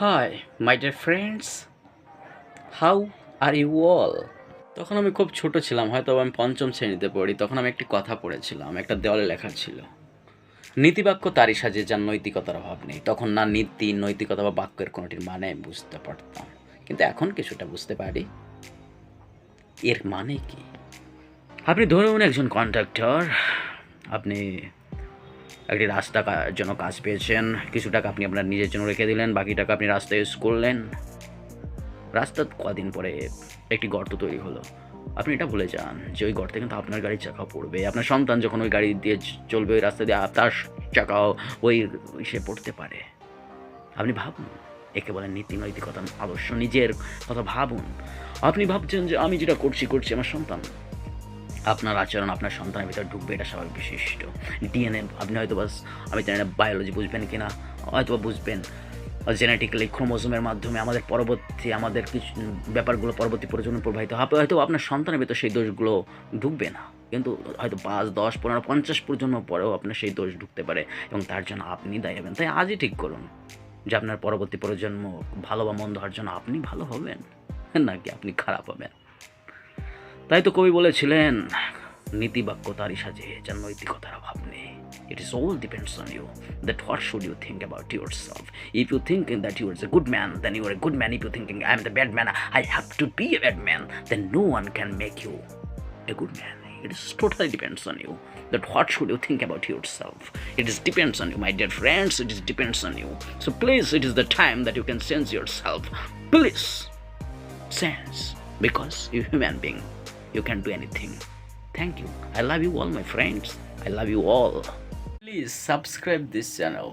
High my dear friends, how are you all? তখন আমি খুব ছোট ছিলাম, হয়তো আমি পঞ্চম শ্রেণীতে পড়ি। তখন আমি একটি কথা পড়েছিলাম, একটা দেওয়ালে লেখা ছিল, নীতিবাক্য তারই সাজে যার নৈতিকতার অভাব নেই। তখন না নীতি, নৈতিকতা বা বাক্যের কোনোটির মানে আমি বুঝতে পারতাম, কিন্তু এখন কিছুটা বুঝতে পারি এর মানে কি। আপনি ধরুন একজন কন্ট্রাক্টর, আপনি একটি রাস্তা জন্য কাজ পেয়েছেন। কিছু টাকা আপনি আপনার নিজের জন্য রেখে দিলেন, বাকি টাকা আপনি রাস্তায় ইউজ করলেন। রাস্তার কদিন পরে একটি গর্ত তৈরি হলো। আপনি এটা ভুলে যান যে ওই গর্তে কিন্তু আপনার গাড়ির চাকাও পড়বে। আপনার সন্তান যখন ওই গাড়ি দিয়ে চলবে, ওই রাস্তা দিয়ে তার চাকাও ওই সে পড়তে পারে। আপনি ভাবুন, একে বলেন নীতি নৈতিকতা আদর্শ। নিজের কথা ভাবুন। আপনি ভাবছেন যে আমি যেটা করছি আমার সন্তান, আপনার আচরণ আপনার সন্তানের ভিতরে ঢুকবে, এটা স্বাভাবিক বিশিষ্ট। ডিএনএ আপনি হয়তো বাস, আমি জানি না বায়োলজি বুঝবেন কি না, হয়তো বুঝবেন। জেনেটিক্যালি ক্রোমোজোমের মাধ্যমে আমাদের কিছু ব্যাপারগুলো পরবর্তী প্রজন্মে প্রবাহিত হবে। হয়তো আপনার সন্তানের ভিতর সেই দোষগুলো ঢুকবে না, কিন্তু হয়তো 5, 10, 15, 50 প্রজন্ম পরেও আপনার সেই দোষ ঢুকতে পারে, এবং তার জন্য আপনি দায়ী হবেন। তাই আজই ঠিক করুন যে আপনার পরবর্তী প্রজন্ম ভালো বা মন্দ হওয়ার জন্য আপনি ভালো হবেন, নাকি আপনি খারাপ হবেন। তাই তো কবি বলেছিলেন, নীতিবাক্য তারই সাজে যার নৈতিকতার অভাব নেই। It is all depends on you. That what should you think about yourself? If you think that you are a good man, then you are a good man. If you thinking I am the bad man, I have to be a bad man, then no one can make you a good man. It is totally depends on you. That what should you think about yourself? It is depends on you, my dear friends. It is depends on you. So please, it is the time that you can sense yourself. Please sense, because you human being, you can do anything. Thank you. I love you all, my friends. I love you all. Please subscribe this channel.